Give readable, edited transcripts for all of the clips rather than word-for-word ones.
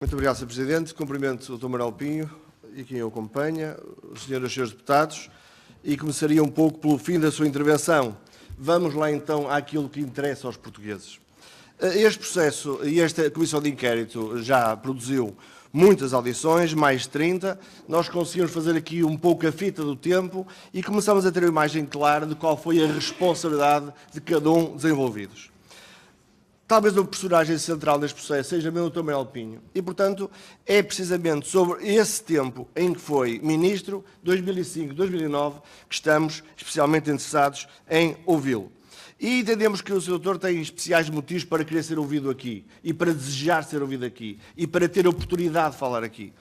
Muito obrigado, Sr. Presidente. Cumprimento o Dr. Manuel Pinho e quem o acompanha, os senhores e senhores deputados, e começaria um pouco pelo fim da sua intervenção. Vamos lá então àquilo que interessa aos portugueses. Este processo e esta Comissão de Inquérito já produziu muitas audições, mais de 30. Nós conseguimos fazer aqui um pouco a fita do tempo e começamos a ter uma imagem clara de qual foi a responsabilidade de cada um dos envolvidos. Talvez o personagem central neste processo seja mesmo o Dr. Manuel Pinho. E, portanto, é precisamente sobre esse tempo em que foi Ministro, 2005-2009, que estamos especialmente interessados em ouvi-lo. E entendemos que o Sr. Doutor tem especiais motivos para querer ser ouvido aqui, e para desejar ser ouvido aqui, e para ter a oportunidade de falar aqui.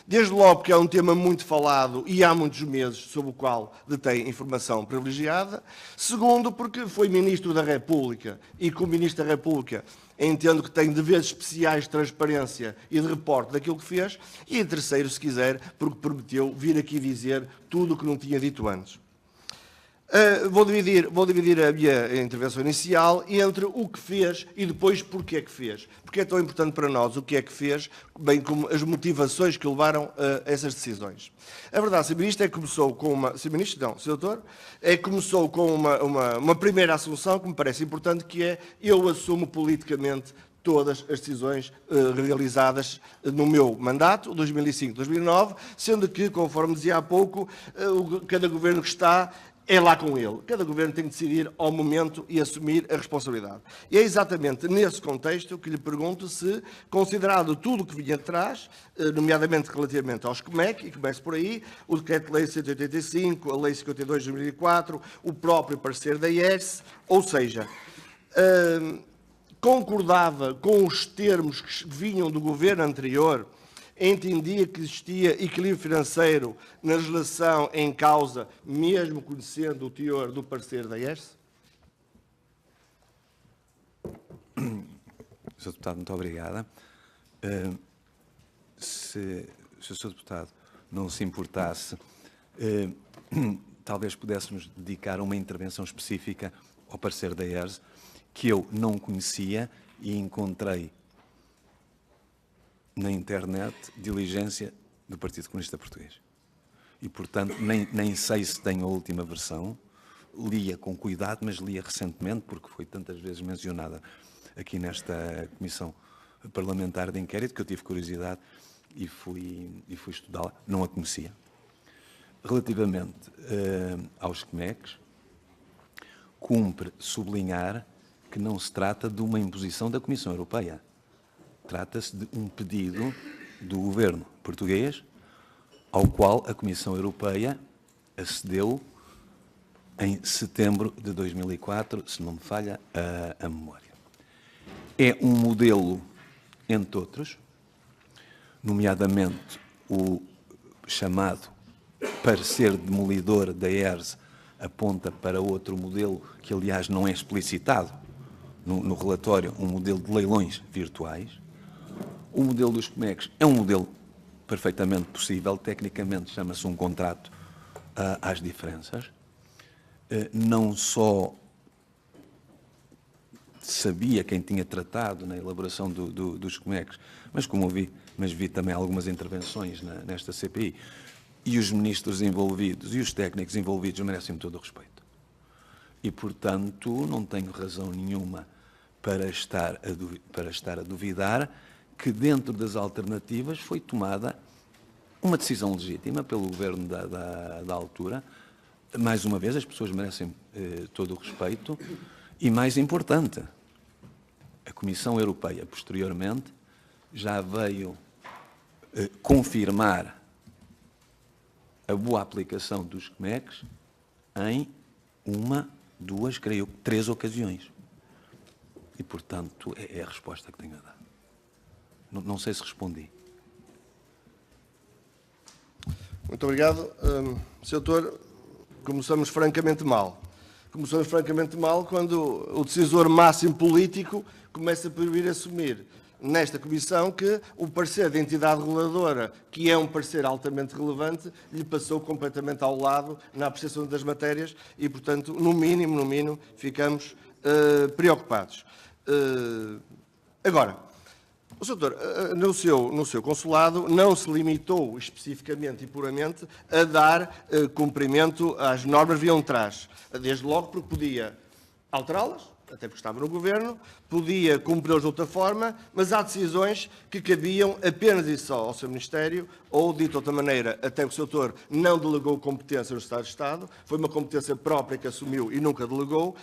Desde logo porque é um tema muito falado e há muitos meses sobre o qual detém informação privilegiada. Segundo, porque foi Ministro da República e como Ministro da República entendo que tem deveres especiais de transparência e de reporte daquilo que fez. E em terceiro, se quiser, porque prometeu vir aqui dizer tudo o que não tinha dito antes. Vou dividir a minha intervenção inicial entre o que fez e depois porque é que fez. Porque é tão importante para nós o que é que fez, bem como as motivações que levaram a essas decisões. A verdade, Sr. Ministro, é que começou com uma... Sr. Ministro, não, Sr. Doutor, é que começou com uma primeira assunção que me parece importante, que é eu assumo politicamente todas as decisões realizadas no meu mandato, 2005-2009, sendo que, conforme dizia há pouco, cada governo que está é lá com ele. Cada governo tem que decidir ao momento e assumir a responsabilidade. E é exatamente nesse contexto que lhe pergunto se, considerado tudo o que vinha de trás, nomeadamente relativamente aos CMEC, e começo por aí, o Decreto-Lei 185, a Lei 52 de 2004, o próprio parecer da IES, ou seja, concordava com os termos que vinham do governo anterior, entendia que existia equilíbrio financeiro na legislação em causa, mesmo conhecendo o teor do parecer da IES? Sr. Deputado, muito obrigada. Se o Sr. Deputado não se importasse, talvez pudéssemos dedicar uma intervenção específica ao parecer da IES, que eu não conhecia e encontrei na internet diligência do Partido Comunista Português. E, portanto, nem sei se tenho a última versão. Lia com cuidado, mas lia recentemente, porque foi tantas vezes mencionada aqui nesta Comissão Parlamentar de Inquérito, que eu tive curiosidade e fui estudá-la. Não a conhecia. Relativamente aos CMECs, cumpre sublinhar que não se trata de uma imposição da Comissão Europeia. Trata-se de um pedido do governo português, ao qual a Comissão Europeia acedeu em setembro de 2004, se não me falha a memória. É um modelo, entre outros, nomeadamente o chamado parecer demolidor da ERS aponta para outro modelo que, aliás, não é explicitado no relatório, um modelo de leilões virtuais. O modelo dos CMECs é um modelo perfeitamente possível, tecnicamente chama-se um contrato às diferenças. Não só sabia quem tinha tratado na elaboração dos CMECs, mas vi também algumas intervenções nesta CPI, e os ministros envolvidos e os técnicos envolvidos merecem todo o respeito. E, portanto, não tenho razão nenhuma para estar a duvidar que dentro das alternativas foi tomada uma decisão legítima pelo governo da altura. Mais uma vez, as pessoas merecem todo o respeito e, mais importante, a Comissão Europeia, posteriormente, já veio confirmar a boa aplicação dos CMECs em uma, duas, creio, 3 ocasiões. E, portanto, é a resposta que tenho a dar. Não sei se respondi. Muito obrigado. Sr. Doutor, começamos francamente mal. Começamos francamente mal quando o decisor máximo político começa por vir assumir nesta Comissão que o parecer da entidade reguladora, que é um parecer altamente relevante, lhe passou completamente ao lado na apreciação das matérias e, portanto, no mínimo, ficamos preocupados. Agora, O Sr. Doutor, no seu consulado, não se limitou especificamente e puramente a dar cumprimento às normas via um trás. Desde logo porque podia alterá-las, até porque estava no Governo, podia cumpri-las de outra forma, mas há decisões que cabiam apenas e só ao seu Ministério, ou, dito de outra maneira, até que o Sr. Doutor não delegou competência no Estado de Estado, foi uma competência própria que assumiu e nunca delegou,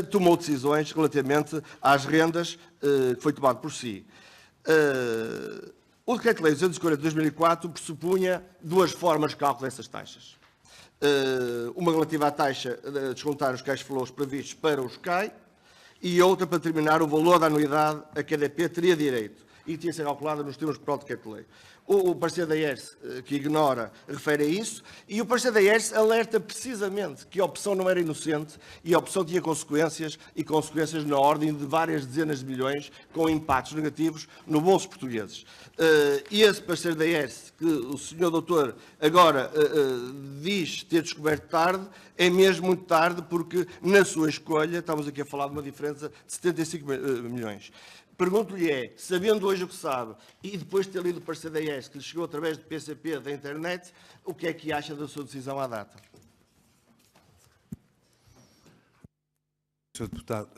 tomou decisões relativamente às rendas que foi tomado por si. O Decreto-Lei 240 de 2004 pressupunha duas formas de cálculo dessas taxas. Uma relativa à taxa de descontar os cash flows previstos para os CAI e outra para determinar o valor da anuidade a que a EDP teria direito e tinha de ser calculada nos termos do próprio Decreto-Lei. O parecer da ERSE, que ignora, refere a isso, e o parecer da ERSE alerta precisamente que a opção não era inocente e a opção tinha consequências, e consequências na ordem de várias dezenas de milhões, com impactos negativos no bolso portugueses. E esse parecer da ERSE, que o Sr. Doutor agora diz ter descoberto tarde, é mesmo muito tarde, porque na sua escolha, estamos aqui a falar de uma diferença de 75 milhões. Pergunto-lhe sabendo hoje o que sabe, e depois de ter lido o parecer da ERSE, que lhe chegou através do PCP da internet, o que é que acha da sua decisão à data? Sr. Deputado,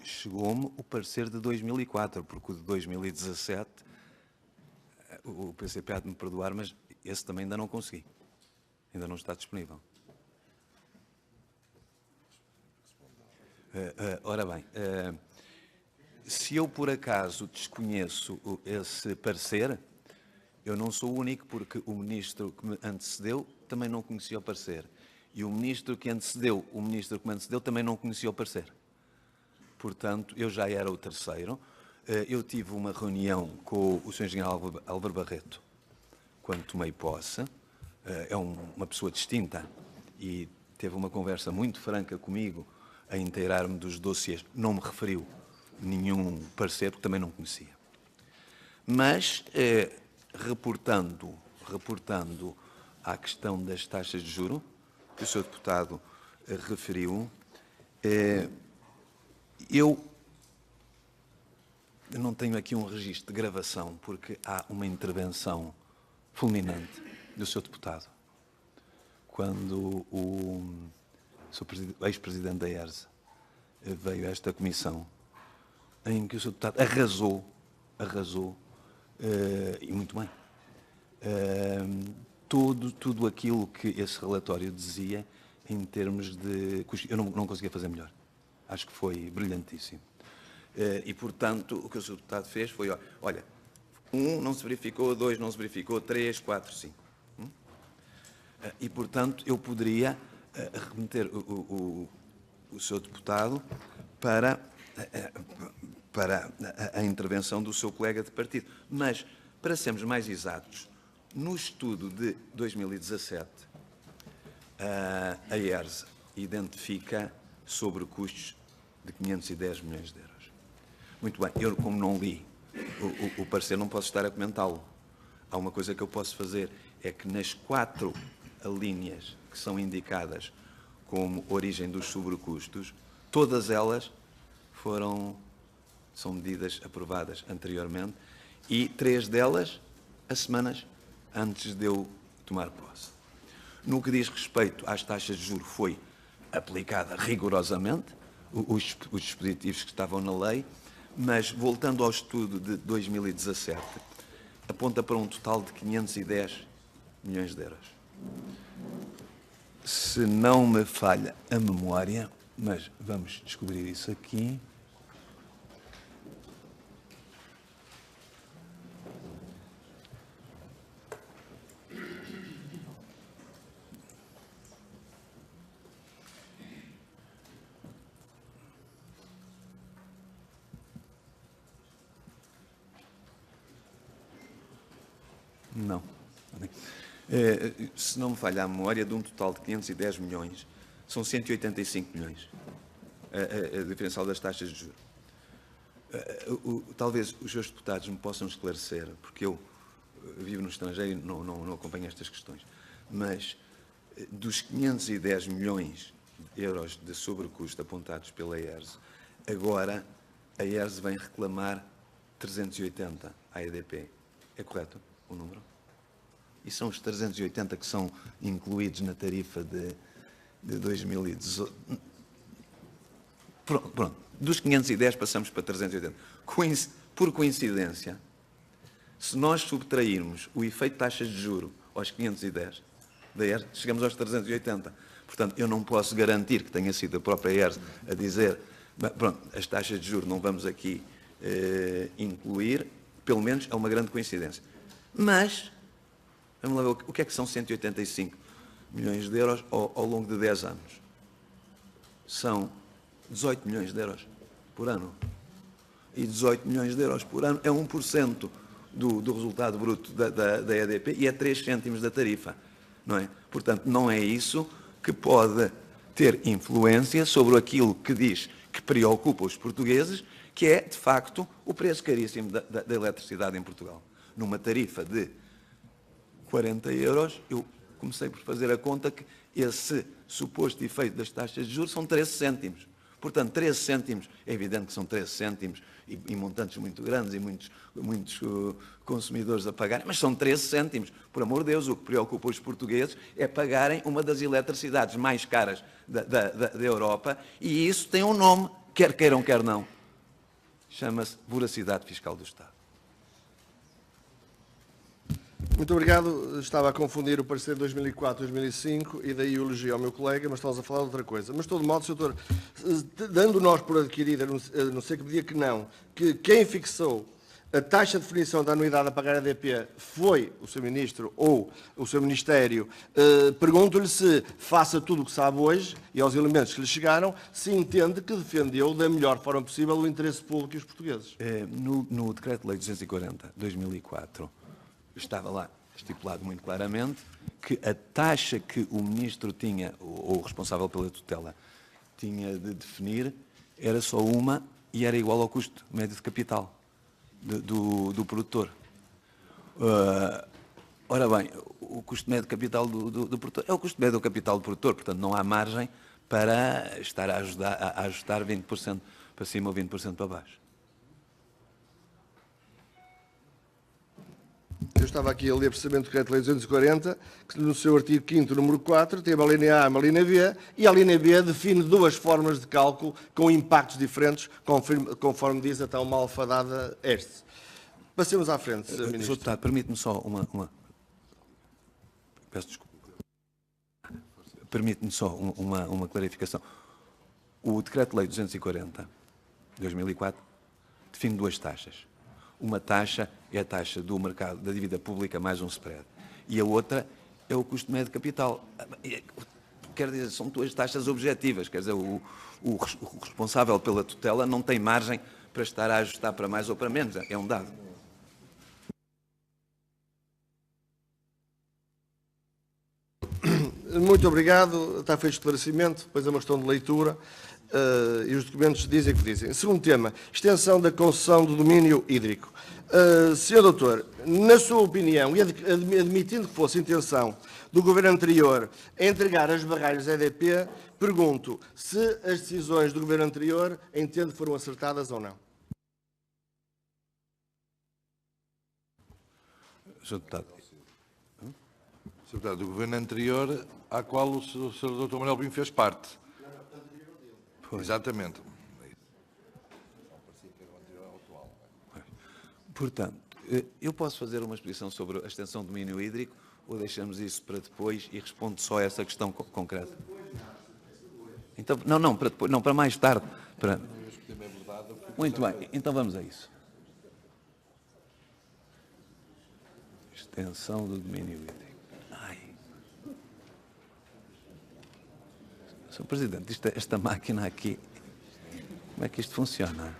chegou-me o parecer de 2004, porque o de 2017, o PCP há de me perdoar, mas esse também ainda não consegui. Ainda não está disponível. Ora bem, se eu por acaso desconheço esse parecer, eu não sou o único, porque o ministro que me antecedeu também não conhecia o parecer. E o ministro que me antecedeu também não conhecia o parecer. Portanto, eu já era o terceiro. Eu tive uma reunião com o Sr. Engenheiro Álvaro Barreto quando tomei posse. É uma pessoa distinta e teve uma conversa muito franca comigo a inteirar-me dos dossiês. Não me referiu nenhum parecer, porque também não conhecia. Mas, reportando à questão das taxas de juro, que o Sr. Deputado referiu, eu não tenho aqui um registro de gravação, porque há uma intervenção fulminante do Sr. Deputado, quando o ex-presidente da ERSE veio a esta comissão, em que o Sr. Deputado arrasou, e muito bem, tudo aquilo que esse relatório dizia em termos de... Eu não conseguia fazer melhor. Acho que foi brilhantíssimo. E, portanto, o que o Sr. Deputado fez foi, olha, 1 não se verificou, 2 não se verificou, 3, 4, 5. E, portanto, eu poderia remeter o Sr. Deputado para a intervenção do seu colega de partido. Mas, para sermos mais exatos, no estudo de 2017, a ERSE identifica sobrecustos de 510 milhões de euros. Muito bem, eu, como não li o parecer, não posso estar a comentá-lo. Há uma coisa que eu posso fazer, é que nas 4 linhas que são indicadas como origem dos sobrecustos, todas elas são medidas aprovadas anteriormente e 3 delas a semanas antes de eu tomar posse. No que diz respeito às taxas de juros, foi aplicada rigorosamente os dispositivos que estavam na lei, mas voltando ao estudo de 2017, aponta para um total de 510 milhões de euros. Se não me falha a memória, mas vamos descobrir isso aqui. Não. Se não me falha a memória, de um total de 510 milhões, são 185 milhões a diferencial das taxas de juros. Talvez os seus deputados me possam esclarecer, porque eu vivo no estrangeiro e não acompanho estas questões, mas dos 510 milhões de euros de sobrecusto apontados pela ERSE, agora a ERSE vem reclamar 380 à EDP. É correto o número? E são os 380 que são incluídos na tarifa de 2018. Pronto. Dos 510 passamos para 380. Por coincidência, se nós subtrairmos o efeito de taxas de juro aos 510 da ERS, chegamos aos 380. Portanto, eu não posso garantir que tenha sido a própria ERS a dizer, pronto, as taxas de juros não vamos aqui incluir, pelo menos é uma grande coincidência. Mas, vamos lá ver, o que é que são 185 milhões de euros ao longo de 10 anos? São 18 milhões de euros por ano. E 18 milhões de euros por ano é 1% do resultado bruto da EDP e é 3 cêntimos da tarifa, não é? Portanto, não é isso que pode ter influência sobre aquilo que diz que preocupa os portugueses, que é, de facto, o preço caríssimo da eletricidade em Portugal. Numa tarifa de 40 euros, eu comecei por fazer a conta que esse suposto efeito das taxas de juros são 13 cêntimos. Portanto, 13 cêntimos, é evidente que são 13 cêntimos e montantes muito grandes e muitos consumidores a pagarem, mas são 13 cêntimos. Por amor de Deus, o que preocupa os portugueses é pagarem uma das eletricidades mais caras da Europa, e isso tem um nome, quer queiram, quer não. Chama-se voracidade fiscal do Estado. Muito obrigado. Estava a confundir o parecer de 2004-2005 e daí o elogio ao meu colega, mas estamos a falar de outra coisa. Mas, de todo modo, Sr. Doutor, dando nós por adquirido, a não ser que me diga que não, que quem fixou a taxa de definição da anuidade a pagar a EDP foi o Sr. Ministro ou o Sr. Ministério, pergunto-lhe se, face a tudo o que sabe hoje e aos elementos que lhe chegaram, se entende que defendeu da melhor forma possível o interesse público e os portugueses. No Decreto-Lei 240/2004, estava lá estipulado muito claramente que a taxa que o Ministro tinha, ou o responsável pela tutela, tinha de definir, era só uma e era igual ao custo médio de capital do produtor. Ora bem, o custo médio de capital do produtor é o custo médio do capital do produtor, portanto não há margem para estar a ajustar 20% para cima ou 20% para baixo. Eu estava aqui a ler precisamente o Decreto-Lei 240, que no seu artigo 5º, número 4, tem uma linha A e uma linha B, e a linha B define duas formas de cálculo com impactos diferentes, conforme diz a tão malfadada ERSE. Passemos à frente, Sr. Ministro. Sr. Deputado, permite-me só uma... Peço desculpa. Permite-me só uma clarificação. O Decreto-Lei 240/2004 define duas taxas. Uma taxa é a taxa do mercado da dívida pública mais um spread. E a outra é o custo médio de capital. Quer dizer, são duas taxas objetivas. Quer dizer, o responsável pela tutela não tem margem para estar a ajustar para mais ou para menos. É um dado. Muito obrigado. Está feito o esclarecimento. Depois é uma questão de leitura. E os documentos dizem o que dizem. Segundo tema, extensão da concessão do domínio hídrico. Sr. Doutor, na sua opinião, e admitindo que fosse intenção do Governo anterior entregar as barragens à EDP, pergunto se as decisões do Governo anterior, entendo, foram acertadas ou não. Sr. Deputado. Sr. Deputado, do Governo anterior, à qual o Sr. Dr. Manuel Pinho fez parte. Foi. Exatamente. Portanto, eu posso fazer uma exposição sobre a extensão do domínio hídrico ou deixamos isso para depois e respondo só a essa questão concreta? Então, não, para depois, não, para mais tarde. Muito bem, então vamos a isso. Extensão do domínio hídrico. Sr. Presidente, esta máquina aqui, como é que isto funciona?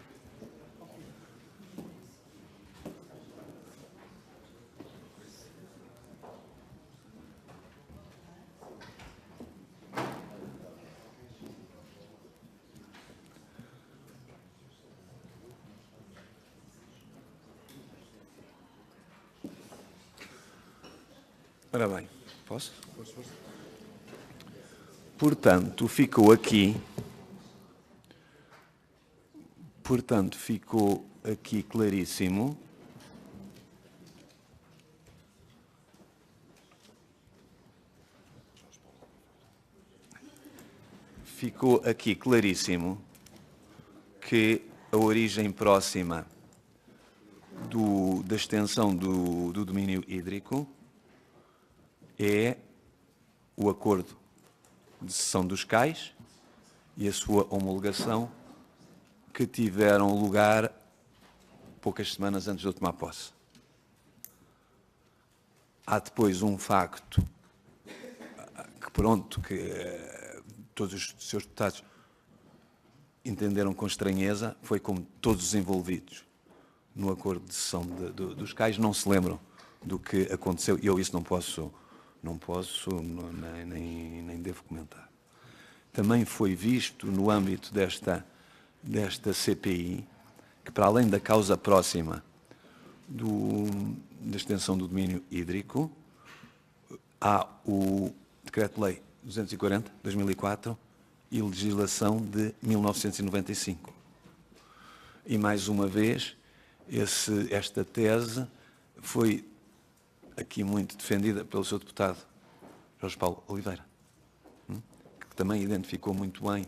Ora bem, posso? Portanto, ficou aqui, Portanto, ficou aqui claríssimo que a origem próxima da extensão do domínio hídrico é o acordo de cessão dos cais e a sua homologação, que tiveram lugar poucas semanas antes de eu tomar posse. Há depois um facto que todos os seus deputados entenderam com estranheza, foi como todos os envolvidos no acordo de cessão dos cais não se lembram do que aconteceu, e eu isso não posso nem devo comentar. Também foi visto no âmbito desta CPI, que para além da causa próxima da extensão do domínio hídrico, há o Decreto-Lei 240, 2004, e legislação de 1995. E, mais uma vez, esta tese foi aqui muito defendida pelo seu deputado Jorge Paulo Oliveira, que também identificou muito bem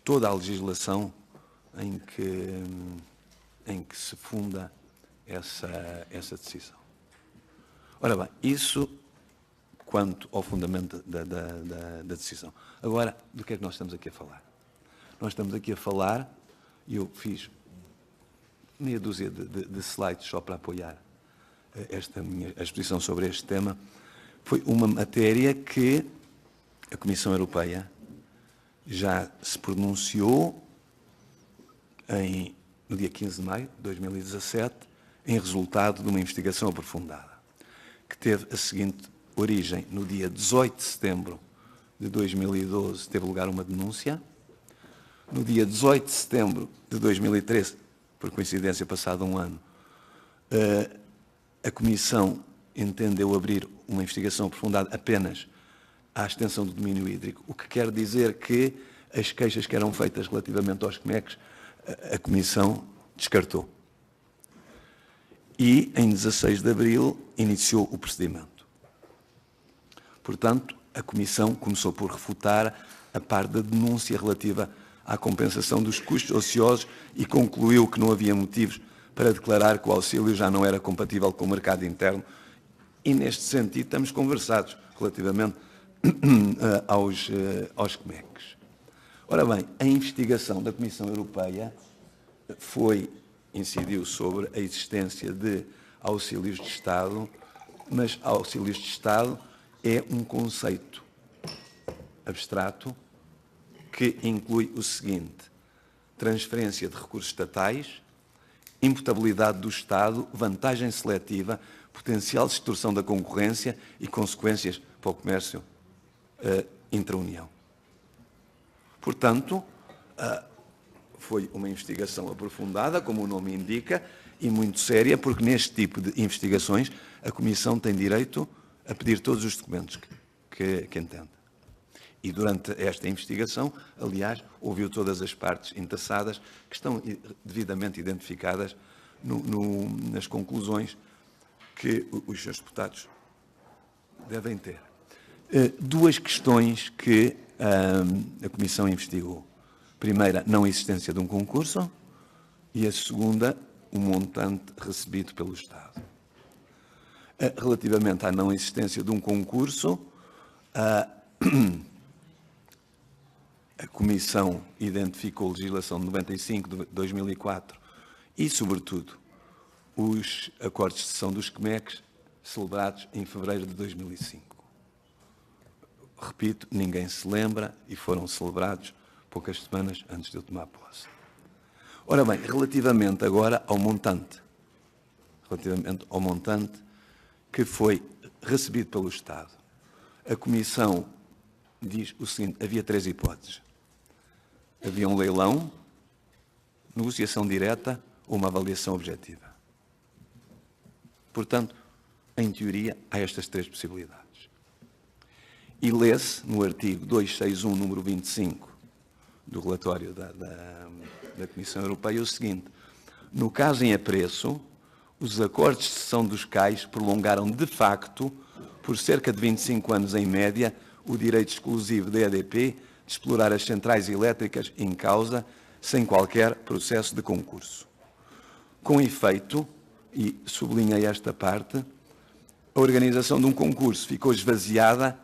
toda a legislação em que se funda essa decisão. Ora bem, isso quanto ao fundamento da decisão. Agora, do que é que nós estamos aqui a falar? Nós estamos aqui a falar, e eu fiz meia dúzia de slides só para apoiar esta minha exposição sobre este tema. Foi uma matéria que a Comissão Europeia já se pronunciou no dia 15 de maio de 2017, em resultado de uma investigação aprofundada, que teve a seguinte origem: no dia 18 de setembro de 2012 teve lugar uma denúncia. No dia 18 de setembro de 2013, por coincidência, passado um ano, a Comissão entendeu abrir uma investigação aprofundada apenas à extensão do domínio hídrico, o que quer dizer que as queixas que eram feitas relativamente aos CMECs, a Comissão descartou. E, em 16 de abril, iniciou o procedimento. Portanto, a Comissão começou por refutar a parte da denúncia relativa à compensação dos custos ociosos e concluiu que não havia motivos para declarar que o auxílio já não era compatível com o mercado interno, e, neste sentido, estamos conversados relativamente aos CMECs. Ora bem, a investigação da Comissão Europeia incidiu sobre a existência de auxílios de Estado, mas auxílios de Estado é um conceito abstrato que inclui o seguinte: transferência de recursos estatais, imputabilidade do Estado, vantagem seletiva, potencial de distorção da concorrência e consequências para o comércio intra-União. Portanto, foi uma investigação aprofundada, como o nome indica, e muito séria, porque neste tipo de investigações a Comissão tem direito a pedir todos os documentos que entende. E durante esta investigação, aliás, ouviu todas as partes interessadas, que estão devidamente identificadas nas conclusões que os seus deputados devem ter. Duas questões que a Comissão investigou. Primeira, não existência de um concurso, e a segunda, o montante recebido pelo Estado. Relativamente à não existência de um concurso, a Comissão identificou a legislação de 95 de 2004 e, sobretudo, os acordos de cessão dos CMECs celebrados em fevereiro de 2005. Repito, ninguém se lembra, e foram celebrados poucas semanas antes de eu tomar posse. Ora bem, relativamente agora ao montante que foi recebido pelo Estado, a Comissão diz o seguinte: havia três hipóteses. Havia um leilão, negociação direta ou uma avaliação objetiva. Portanto, em teoria, há estas três possibilidades. E lê-se no artigo 261, número 25 do relatório da Comissão Europeia o seguinte: no caso em apreço, os acordos de cessão dos cais prolongaram de facto, por cerca de 25 anos em média, o direito exclusivo da EDP de explorar as centrais elétricas em causa, sem qualquer processo de concurso. Com efeito, e sublinhei esta parte, a organização de um concurso ficou esvaziada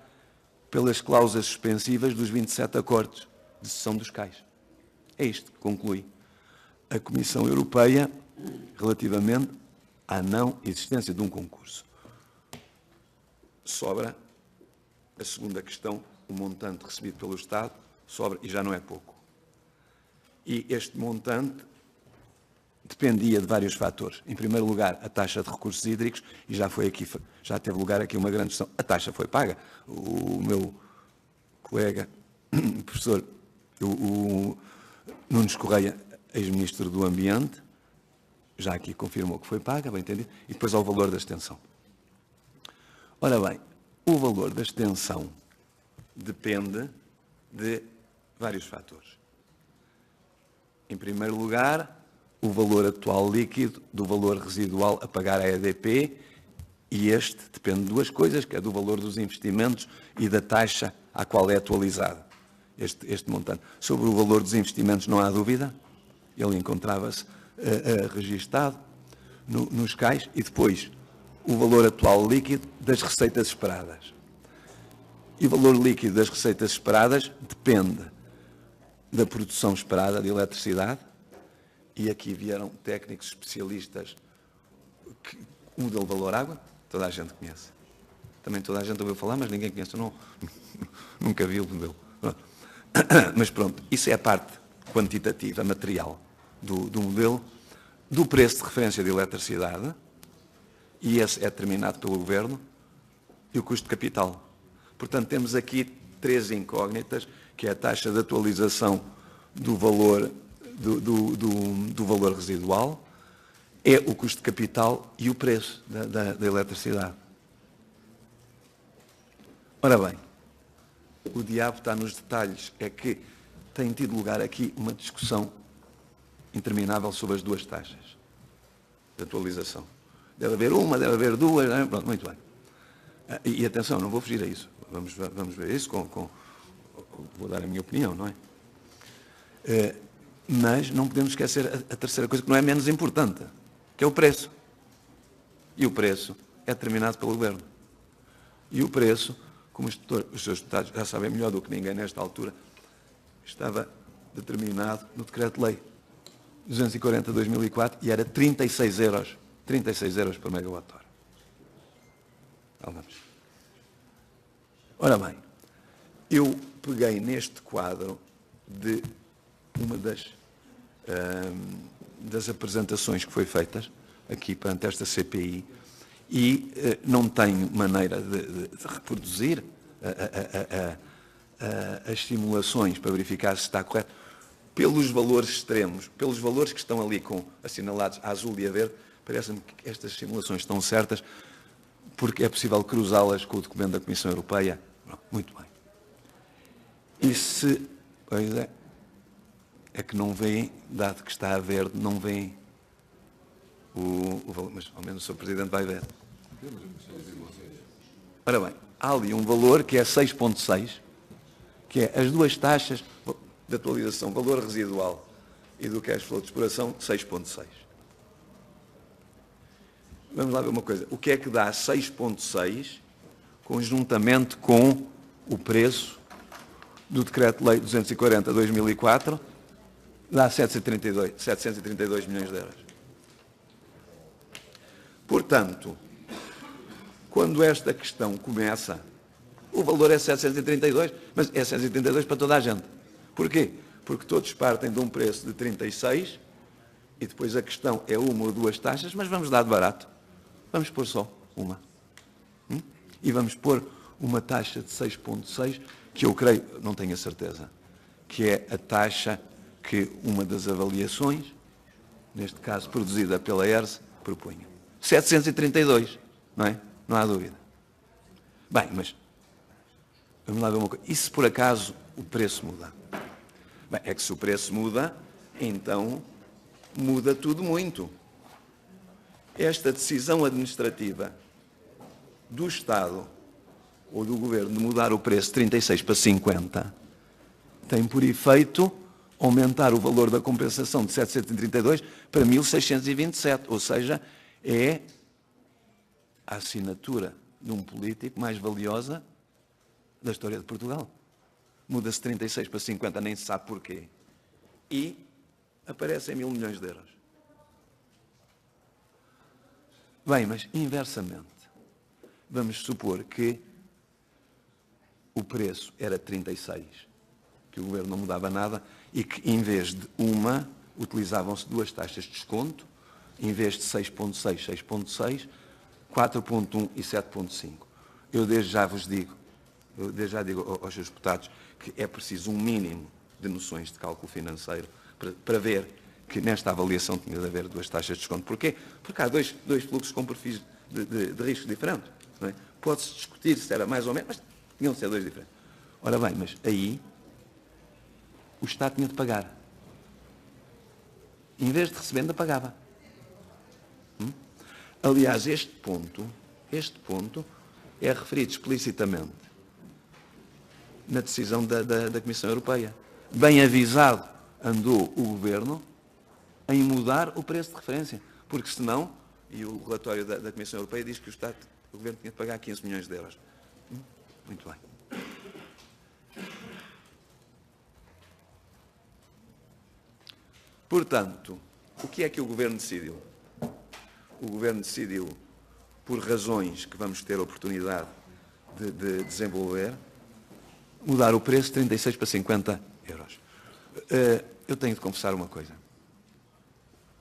pelas cláusulas suspensivas dos 27 acordos de cessão dos cais. É isto que conclui a Comissão Europeia relativamente à não existência de um concurso. Sobra a segunda questão, o montante recebido pelo Estado, sobra, e já não é pouco. E este montante dependia de vários fatores. Em primeiro lugar, a taxa de recursos hídricos, e já teve lugar aqui uma grande discussão. A taxa foi paga. O meu colega, professor, o Nunes Correia, ex-ministro do Ambiente, já aqui confirmou que foi paga, bem entendido, e depois ao valor da extensão. Ora bem, o valor da extensão depende de vários fatores. Em primeiro lugar, o valor atual líquido do valor residual a pagar à EDP, e este depende de duas coisas, que é do valor dos investimentos e da taxa à qual é atualizado este montante. Sobre o valor dos investimentos não há dúvida, ele encontrava-se registado nos cais, e depois o valor atual líquido das receitas esperadas. E o valor líquido das receitas esperadas depende da produção esperada de eletricidade, e aqui vieram técnicos especialistas, o modelo valor água, toda a gente conhece. Também toda a gente ouviu falar, mas ninguém conhece, nunca vi o modelo. Mas pronto, isso é a parte quantitativa, material do modelo, do preço de referência de eletricidade, e esse é determinado pelo Governo, e o custo de capital. Portanto, temos aqui três incógnitas, que é a taxa de atualização do valor, do valor residual, é o custo de capital e o preço da eletricidade. Ora bem, o diabo está nos detalhes, é que tem tido lugar aqui uma discussão interminável sobre as duas taxas de atualização. Deve haver uma, deve haver duas, pronto, muito bem. E atenção, não vou fugir a isso. Vamos ver isso vou dar a minha opinião, não é? Mas não podemos esquecer a terceira coisa, que não é menos importante, que é o preço. E o preço é determinado pelo Governo. E o preço, como os seus deputados já sabem melhor do que ninguém nesta altura, estava determinado no Decreto-Lei 240/2004 e era 36 euros por megawatt-hora. Ora bem, eu peguei neste quadro de uma das apresentações que foi feitas aqui perante esta CPI e não tenho maneira de reproduzir as simulações para verificar se está correto. Pelos valores extremos, pelos valores que estão ali assinalados a azul e a verde, parece-me que estas simulações estão certas, porque é possível cruzá-las com o documento da Comissão Europeia. Muito bem. E se, pois é que não vêem, dado que está a verde, não vêem o valor, mas ao menos o Sr. Presidente vai ver. Ora bem, há ali um valor que é 6,6, que é as duas taxas de atualização, valor residual e do cash flow de exploração, 6,6. Vamos lá ver uma coisa. O que é que dá 6,6 conjuntamente com o preço do Decreto-Lei 240/2004? Dá 732 milhões de euros. Portanto, quando esta questão começa, o valor é 732, mas é 732 para toda a gente. Porquê? Porque todos partem de um preço de 36 e depois a questão é uma ou duas taxas, mas vamos dar de barato. Vamos pôr só uma. E vamos pôr uma taxa de 6,6, que eu creio, não tenho a certeza, que é a taxa que uma das avaliações, neste caso produzida pela ERSE, propunha. 732, não é? Não há dúvida. Bem, mas vamos lá ver uma coisa. E se por acaso o preço mudar? Bem, é que se o preço muda, então muda tudo muito. Esta decisão administrativa do Estado ou do Governo de mudar o preço de 36 para 50 tem por efeito aumentar o valor da compensação de 732 para 1.627, ou seja, é a assinatura de um político mais valiosa da história de Portugal. Muda-se 36 para 50, nem se sabe porquê. E aparecem 1.000 milhões de euros. Bem, mas inversamente, vamos supor que o preço era 36, que o Governo não mudava nada e que, em vez de uma, utilizavam-se duas taxas de desconto, em vez de 6,6, 6,6, 4,1 e 7,5. Eu desde já vos digo, aos seus deputados que é preciso um mínimo de noções de cálculo financeiro para ver que nesta avaliação tinha de haver duas taxas de desconto. Porquê? Porque há dois fluxos com perfis de risco diferentes. Não é? Pode-se discutir se era mais ou menos, mas tinham de ser dois diferentes. Ora bem, mas aí o Estado tinha de pagar. Em vez de recebendo, pagava. Aliás, este ponto é referido explicitamente na decisão da Comissão Europeia. Bem avisado andou o Governo em mudar o preço de referência, porque senão, e o relatório da Comissão Europeia diz que o Governo tinha de pagar 15 milhões de euros. Muito bem. Portanto, o que é que o Governo decidiu? O Governo decidiu, por razões que vamos ter a oportunidade de desenvolver, mudar o preço de 36 para 50 euros. Eu tenho de confessar uma coisa.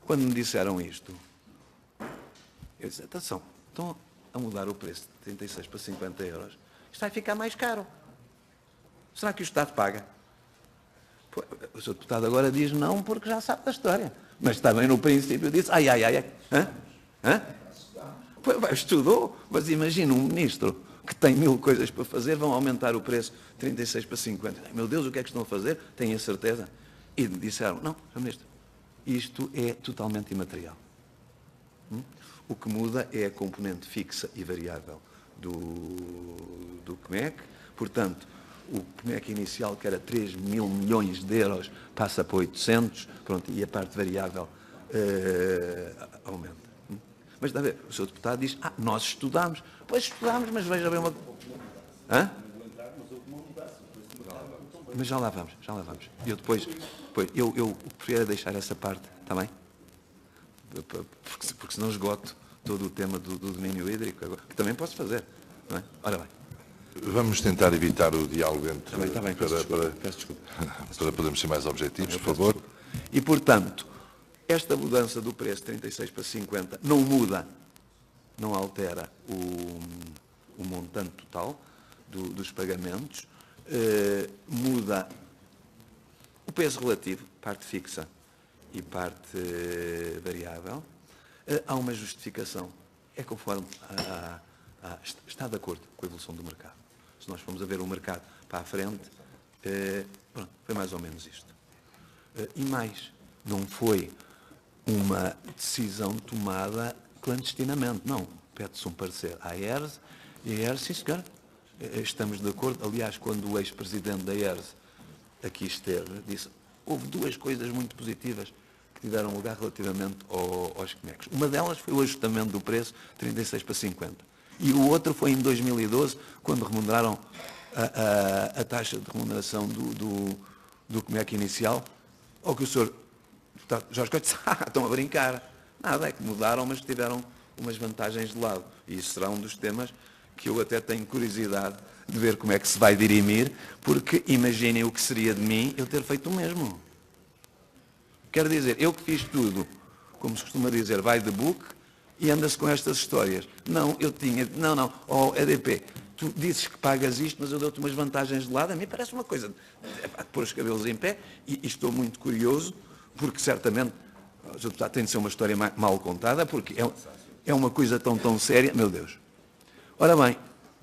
Quando me disseram isto, eu disse, atenção, estão a mudar o preço de 36 para 50 euros, isto vai ficar mais caro. Será que o Estado paga? O Sr. Deputado agora diz não, porque já sabe da história. Mas também no princípio disse, ai. Hã? Estudou, mas imagina um ministro que tem 1000 coisas para fazer, vão aumentar o preço de 36 para 50. Ai, meu Deus, o que é que estão a fazer? Tenho a certeza. E disseram, não, Sr. Ministro, isto é totalmente imaterial. O que muda é a componente fixa e variável do CMEC. Portanto, o CMEC inicial, que era 3.000 milhões de euros, passa para 800, pronto, e a parte variável aumenta. Mas está a ver, o Sr. Deputado diz, nós estudámos. Pois estudámos, mas veja bem uma... Hã? Mas já lá vamos. Eu depois eu prefiro deixar essa parte, está bem? Porque senão esgoto todo o tema do domínio hídrico, que também posso fazer, não é? Ora bem. Vamos tentar evitar o diálogo entre... Está bem, peço desculpa. Para podermos ser mais objetivos, por favor. E, portanto, esta mudança do preço de 36 para 50 não muda, não altera o montante total dos pagamentos, muda o peso relativo, parte fixa e parte variável. Há uma justificação, é conforme está de acordo com a evolução do mercado. Se nós formos a ver o mercado para a frente, pronto, foi mais ou menos isto. E mais, não foi uma decisão tomada clandestinamente, não. Pede-se um parecer à ERS, e a ERS, sim senhor, estamos de acordo. Aliás, quando o ex-presidente da ERS aqui esteve, disse, houve duas coisas muito positivas que tiveram lugar relativamente aos CMECs. Uma delas foi o ajustamento do preço, 36 para 50. E o outro foi em 2012, quando remuneraram a taxa de remuneração do CMEC inicial, ao que o senhor Jorge Coelho disse, estão a brincar. Nada, é que mudaram, mas tiveram umas vantagens de lado. E isso será um dos temas que eu até tenho curiosidade de ver como é que se vai dirimir, porque imaginem o que seria de mim eu ter feito o mesmo. Quero dizer, eu que fiz tudo, como se costuma dizer, by the book, e anda-se com estas histórias. Não, EDP, tu dizes que pagas isto, mas eu dou-te umas vantagens de lado. A mim parece uma coisa de pôr os cabelos em pé, e estou muito curioso, porque certamente tem de ser uma história mal contada, porque é uma coisa tão séria, meu Deus. Ora bem,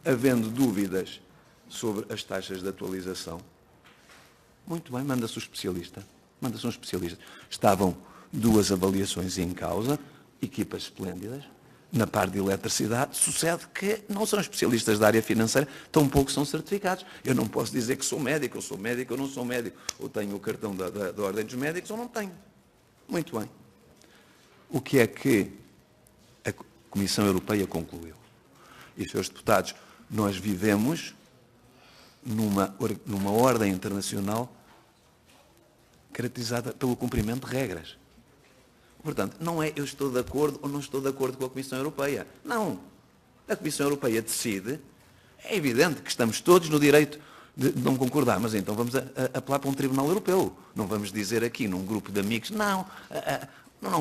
havendo dúvidas sobre as taxas de atualização, Muito bem, manda-se o especialista. Manda-se um especialista. Estavam 2 avaliações em causa, equipas esplêndidas. Na parte de eletricidade, sucede que não são especialistas da área financeira, tampouco são certificados. Eu não posso dizer que sou médico, eu sou médico, eu não sou médico, ou tenho o cartão da Ordem dos Médicos, ou não tenho. Muito bem. O que é que a Comissão Europeia concluiu? E, senhores deputados, nós vivemos numa ordem internacional caracterizada pelo cumprimento de regras. Portanto, não é eu estou de acordo ou não estou de acordo com a Comissão Europeia. Não. A Comissão Europeia decide. É evidente que estamos todos no direito de não concordar, mas então vamos apelar para um Tribunal Europeu. Não vamos dizer aqui num grupo de amigos, não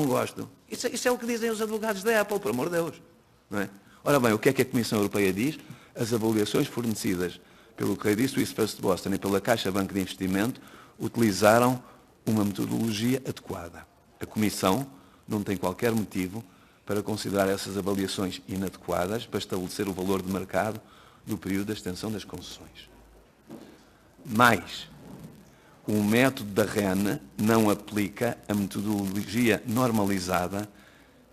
gosto. Isso é o que dizem os advogados da Apple, por amor de Deus. Não é? Ora bem, o que é que a Comissão Europeia diz? As avaliações fornecidas pelo Credit Suisse First Boston e pela Caixa Banco de Investimento utilizaram uma metodologia adequada. A Comissão não tem qualquer motivo para considerar essas avaliações inadequadas para estabelecer o valor de mercado do período da extensão das concessões. Mais, o método da REN não aplica a metodologia normalizada,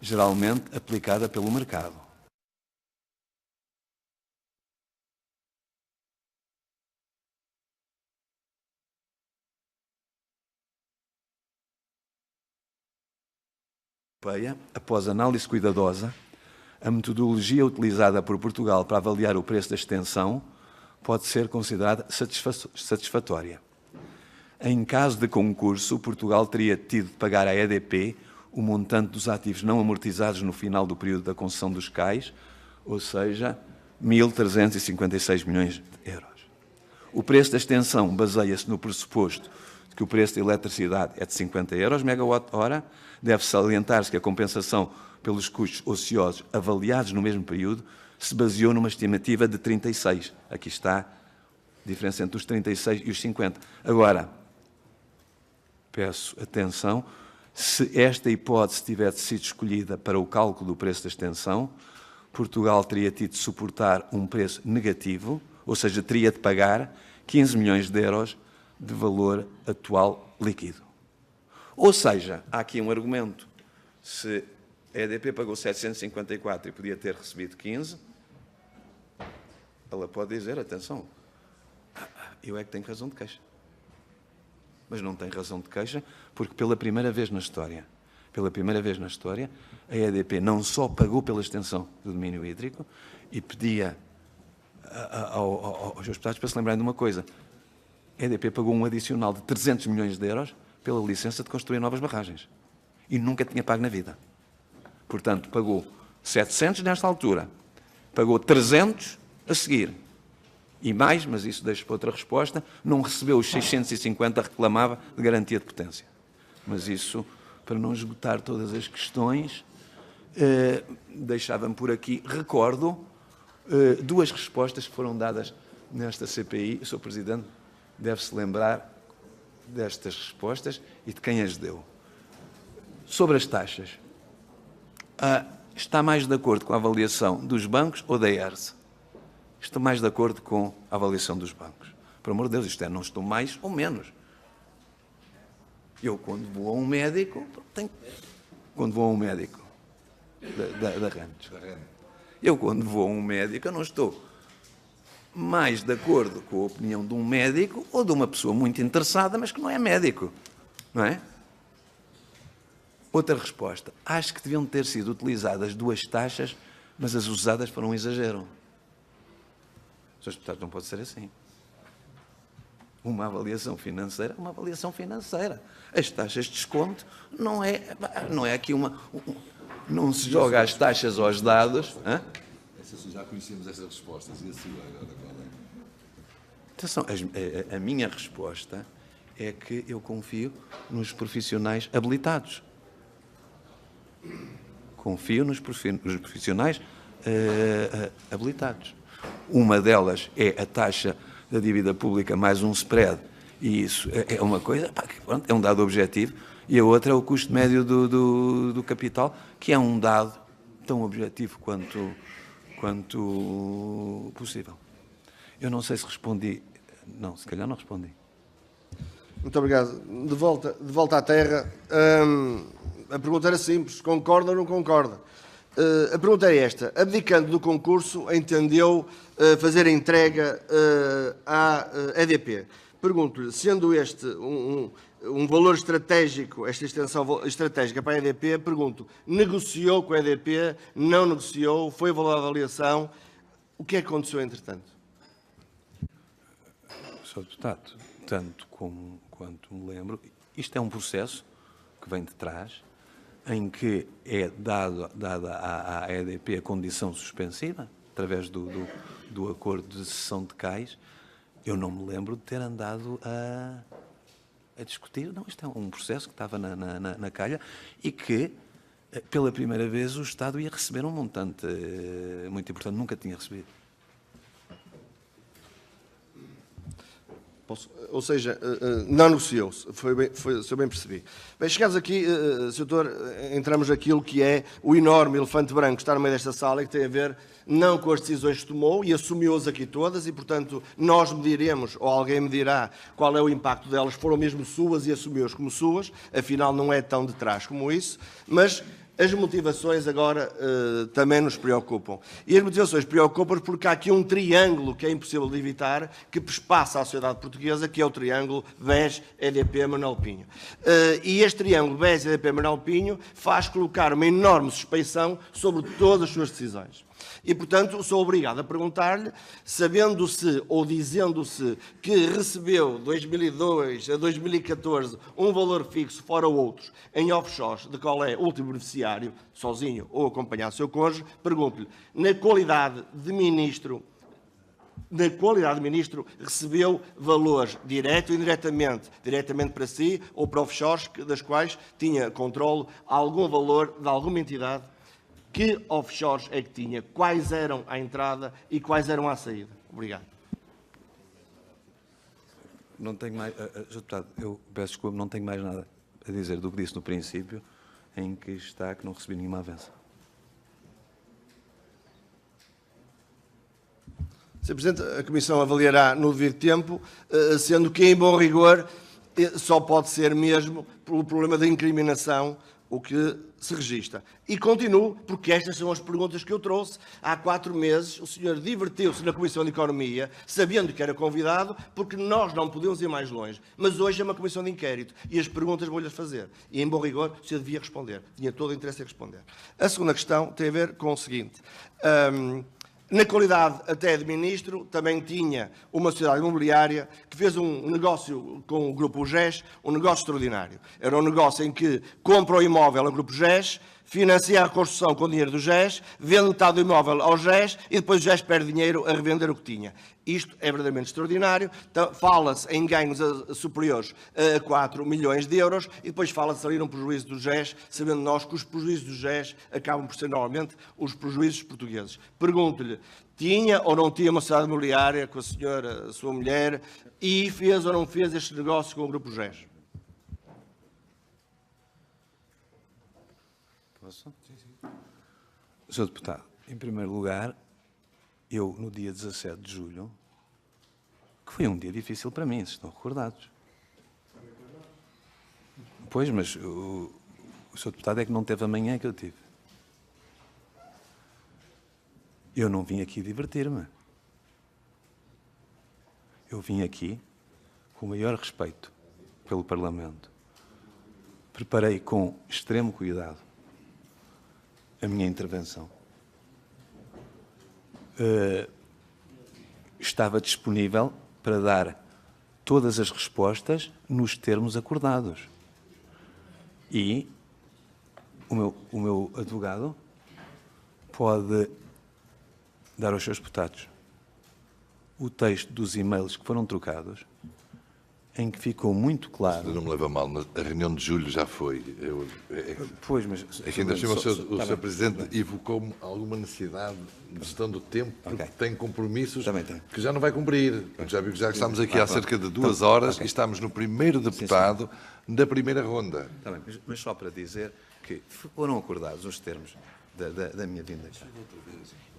geralmente aplicada pelo mercado. Após análise cuidadosa, a metodologia utilizada por Portugal para avaliar o preço da extensão pode ser considerada satisfatória. Em caso de concurso, Portugal teria tido de pagar à EDP o montante dos ativos não amortizados no final do período da concessão dos CAIs, ou seja, 1.356 milhões de euros. O preço da extensão baseia-se no pressuposto de que o preço da eletricidade é de 50 euros megawatt-hora. Deve salientar-se que a compensação pelos custos ociosos avaliados no mesmo período se baseou numa estimativa de 36. Aqui está a diferença entre os 36 e os 50. Agora, peço atenção, se esta hipótese tivesse sido escolhida para o cálculo do preço da extensão, Portugal teria tido de suportar um preço negativo, ou seja, teria de pagar 15 milhões de euros de valor atual líquido. Ou seja, há aqui um argumento. Se a EDP pagou 754 e podia ter recebido 15, ela pode dizer, atenção, eu é que tenho razão de queixa. Mas não tem razão de queixa porque pela primeira vez na história, a EDP não só pagou pela extensão do domínio hídrico e pedia aos deputados para se lembrarem de uma coisa. A EDP pagou um adicional de 300 milhões de euros pela licença de construir novas barragens. E nunca tinha pago na vida. Portanto, pagou 700 nesta altura, pagou 300 a seguir. E mais, mas isso deixo para outra resposta, não recebeu os 650 reclamava de garantia de potência. Mas isso, para não esgotar todas as questões, deixava-me por aqui. Recordo 2 respostas que foram dadas nesta CPI. O Sr. Presidente deve-se lembrar destas respostas e de quem as deu. Sobre as taxas, está mais de acordo com a avaliação dos bancos ou da ERSE? Estou mais de acordo com a avaliação dos bancos. Por amor de Deus, isto é, não estou mais ou menos. Eu, quando vou a um médico, da REN, eu, quando vou a um médico, eu não estou mais de acordo com a opinião de um médico ou de uma pessoa muito interessada, mas que não é médico, não é? Outra resposta. Acho que deviam ter sido utilizadas 2 taxas, mas as usadas foram um exagero. Sr. Deputado, não pode ser assim. Uma avaliação financeira é uma avaliação financeira. As taxas de desconto não é aqui uma... Não se joga as taxas aos dados. Hã? Já conhecíamos essas respostas. E a sua agora qual é? Atenção, a minha resposta é que eu confio nos profissionais habilitados. Confio nos profissionais habilitados. Uma delas é a taxa da dívida pública mais um spread, e isso é uma coisa, é um dado objetivo, e a outra é o custo médio do capital, que é um dado tão objetivo quanto possível. Eu não sei se respondi. Não, se calhar não respondi. Muito obrigado. De volta à terra. A pergunta era simples: concorda ou não concorda? A pergunta é esta: abdicando do concurso, entendeu fazer a entrega à EDP. Pergunto-lhe, sendo este um valor estratégico, esta extensão estratégica para a EDP, pergunto, negociou com a EDP, não negociou, foi valor de avaliação, o que é que aconteceu entretanto? Sr. Deputado, tanto quanto me lembro, isto é um processo que vem de trás, em que é dada à EDP a condição suspensiva, através do acordo de cessão de cais. Eu não me lembro de ter andado a discutir. Não, isto é um processo que estava na calha e que, pela primeira vez, o Estado ia receber um montante muito importante. Nunca tinha recebido. Ou seja, não negociou-se, se eu bem percebi. Bem, chegados aqui, Sr. Doutor, entramos naquilo que é o enorme elefante branco que está no meio desta sala e que tem a ver não com as decisões que tomou e assumiu-as aqui todas e, portanto, nós mediremos, ou alguém me dirá qual é o impacto delas, foram mesmo suas e assumiu-as como suas, afinal não é tão de trás como isso, mas as motivações agora também nos preocupam. E as motivações preocupam porque há aqui um triângulo que é impossível de evitar, que perspassa a sociedade portuguesa, que é o triângulo BES, EDP, Manuel Pinho. E este triângulo BES, EDP, Manuel Pinho faz colocar uma enorme suspeição sobre todas as suas decisões. E, portanto, sou obrigado a perguntar-lhe, sabendo-se ou dizendo-se que recebeu, 2002 a 2014, um valor fixo, fora outros, em offshores, de qual é o último beneficiário, sozinho ou acompanhado do seu cônjuge, pergunto-lhe, na qualidade de ministro, recebeu valores direto e indiretamente, diretamente para si ou para offshores, das quais tinha controle algum valor de alguma entidade? Que offshores é que tinha? Quais eram à entrada e quais eram à saída? Obrigado. Não tenho mais, Sr. Deputado, eu peço desculpa, não tenho mais nada a dizer do que disse no princípio, em que está que não recebi nenhuma avança. Sr. Presidente, a Comissão avaliará no devido tempo, sendo que, em bom rigor, só pode ser mesmo pelo problema da incriminação o que se registra. E continuo, porque estas são as perguntas que eu trouxe. Há 4 meses o senhor divertiu-se na Comissão de Economia, sabendo que era convidado, porque nós não podemos ir mais longe. Mas hoje é uma Comissão de Inquérito e as perguntas vou-lhe fazer. E, em bom rigor, o senhor devia responder. Tinha todo o interesse em responder. A segunda questão tem a ver com o seguinte. Na qualidade até de ministro, também tinha uma sociedade imobiliária que fez um negócio com o Grupo GES, um negócio extraordinário. Era um negócio em que compra o imóvel ao Grupo GES, financia a construção com o dinheiro do GES, vende metade do imóvel ao GES e depois o GES perde dinheiro a revender o que tinha. Isto é verdadeiramente extraordinário. Fala-se em ganhos superiores a 4 milhões de euros e depois fala-se ali num prejuízo do GES, sabendo nós que os prejuízos do GES acabam por ser normalmente os prejuízos portugueses. Pergunto-lhe, tinha ou não tinha uma sociedade imobiliária com a senhora, a sua mulher, e fez ou não fez este negócio com o Grupo GES? Posso? Sim, sim. Sr. Deputado, em primeiro lugar, eu, no dia 17 de julho, que foi um dia difícil para mim, se estão recordados. Pois, mas o Sr. Deputado é que não teve a manhã que eu tive. Eu não vim aqui divertir-me. Eu vim aqui com o maior respeito pelo Parlamento. Preparei com extremo cuidado a minha intervenção. Estava disponível para dar todas as respostas nos termos acordados. E o meu advogado pode dar aos seus deputados o texto dos e-mails que foram trocados, em que ficou muito claro... Não me leva mal, mas a reunião de julho já foi. Pois, mas... É que ainda assim, o Sr. Presidente evocou-me alguma necessidade de gestão do tempo, porque tem compromissos que já não vai cumprir. Já vi que já estamos aqui há cerca de 2 horas e estamos no primeiro deputado da primeira ronda. Está bem, mas só para dizer que foram acordados os termos da minha vinda cá.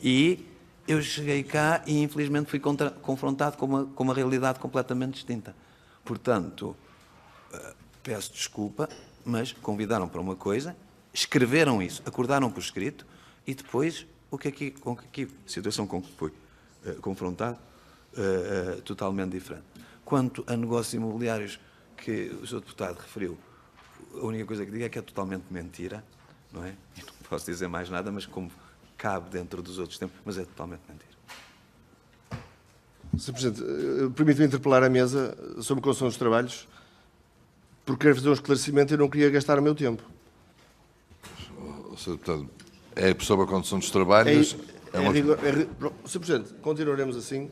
E eu cheguei cá e, infelizmente, fui confrontado com uma realidade completamente distinta. Portanto, peço desculpa, mas convidaram para uma coisa, escreveram isso, acordaram por escrito, e depois, com que situação com que foi confrontado, totalmente diferente. Quanto a negócios imobiliários que o Sr. Deputado referiu, a única coisa que digo é que é totalmente mentira, não é? E não posso dizer mais nada, mas como cabe dentro dos outros tempos, mas é totalmente mentira. Sr. Presidente, permite-me interpelar a mesa sobre a condução dos trabalhos, porque quero fazer um esclarecimento e não queria gastar o meu tempo. Sr. Deputado, é sobre a condução dos trabalhos... Sr. Presidente, continuaremos assim.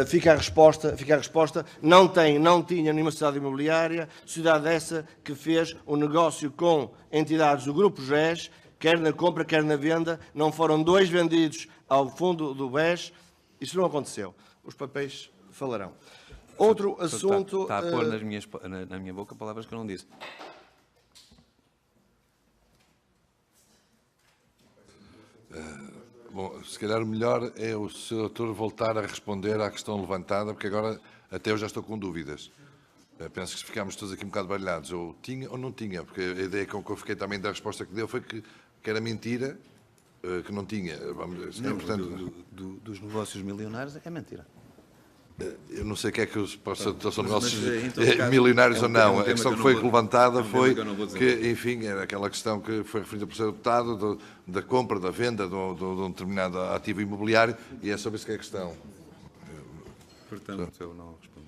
Fica a resposta. Não tinha nenhuma sociedade imobiliária, sociedade essa que fez um negócio com entidades do Grupo GES, quer na compra, quer na venda. Não foram 2 vendidos ao fundo do BES. Isso não aconteceu. Os papéis falarão. Outro assunto... Está a pôr na minha boca palavras que eu não disse. Bom, se calhar o melhor é o Sr. Doutor voltar a responder à questão levantada, porque agora até eu já estou com dúvidas. Penso que ficámos todos aqui um bocado baralhados. Ou tinha ou não tinha, porque a ideia com que eu fiquei também da resposta que deu foi que era mentira, que não tinha. Não, portanto, dos negócios milionários é mentira. Eu não sei o que é que são negócios milionários ou não. A questão que foi levantada foi que, enfim, era aquela questão que foi referida por Sr. Deputado, da compra, da venda de um determinado ativo imobiliário, e é sobre isso que é a questão. Portanto, eu não respondo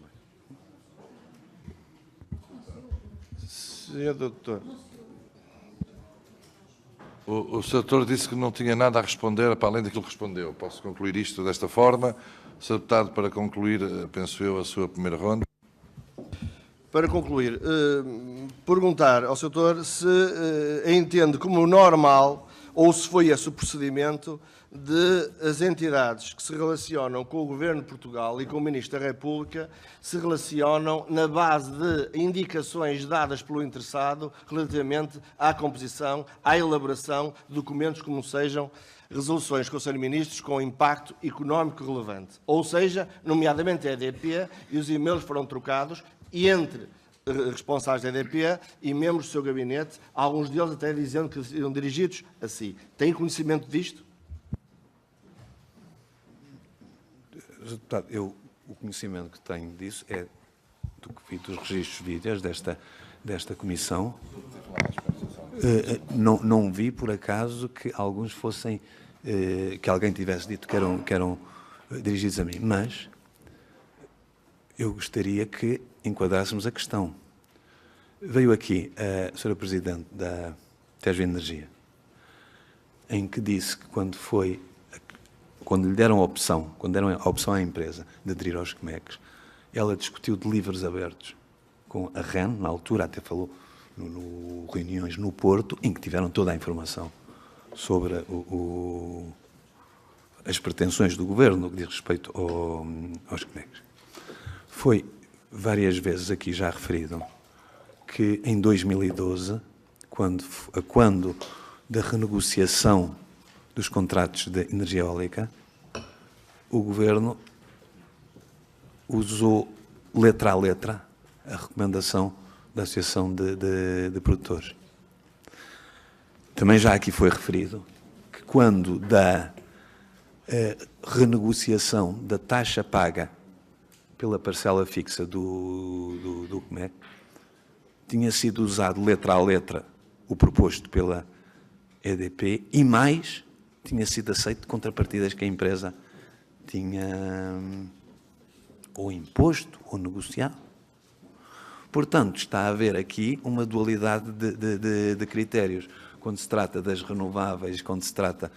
mais. Senhor Doutor. O Sr. Doutor disse que não tinha nada a responder para além daquilo que respondeu. Posso concluir isto desta forma? Sr. Deputado, para concluir, penso eu, a sua primeira ronda. Para concluir, perguntar ao Sr. Doutor se entende como normal ou se foi esse o procedimento de as entidades que se relacionam com o Governo de Portugal e com o Ministro da República se relacionam na base de indicações dadas pelo interessado relativamente à composição, à elaboração de documentos como sejam resoluções do Conselho de Ministros com impacto económico relevante. Ou seja, nomeadamente a EDP, e os e-mails foram trocados entre responsáveis da EDP e membros do seu gabinete, alguns deles até dizendo que seriam dirigidos a si. Tem conhecimento disto? Deputado, o conhecimento que tenho disso é do que vi dos registros vídeos desta comissão. Não vi, por acaso, que alguns fossem, que alguém tivesse dito que eram dirigidos a mim, mas eu gostaria que enquadrássemos a questão. Veio aqui a Sra. Presidente da TESB Energia, em que disse que quando lhe deram a opção, quando deram a opção à empresa de aderir aos CMECs, ela discutiu de livros abertos com a REN, na altura até falou no reuniões no Porto, em que tiveram toda a informação sobre as pretensões do Governo no que diz respeito aos CMECs. Foi várias vezes aqui já referido que em 2012, quando da renegociação dos contratos de energia eólica, o Governo usou letra a letra a recomendação da Associação de Produtores. Também já aqui foi referido que quando da renegociação da taxa paga pela parcela fixa do CMEC, tinha sido usado letra a letra o proposto pela EDP e mais tinha sido aceito contrapartidas que a empresa tinha ou imposto ou negociado. Portanto, está a haver aqui uma dualidade de critérios. Quando se trata das renováveis, quando se trata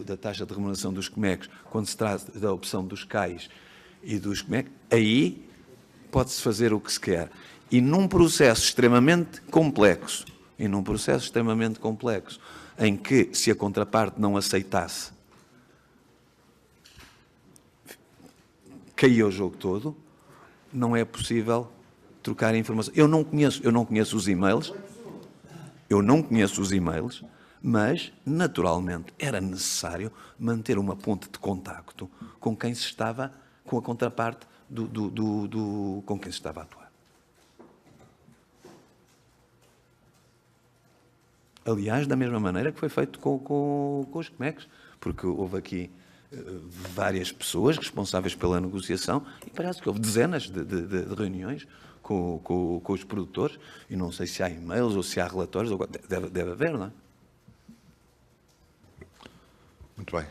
da taxa de remuneração dos CMECs, quando se trata da opção dos CAIs e dos CMEC, aí pode-se fazer o que se quer. E num processo extremamente complexo, em que, se a contraparte não aceitasse, caía o jogo todo, não é possível trocar informação. Eu não conheço os e-mails, mas, naturalmente, era necessário manter uma ponte de contacto com quem se estava, com a contraparte com quem se estava a atuar. Aliás, da mesma maneira que foi feito com os COMECs, porque houve aqui várias pessoas responsáveis pela negociação e parece que houve dezenas de reuniões com os produtores, e não sei se há e-mails ou se há relatórios, deve haver, não é? Muito bem.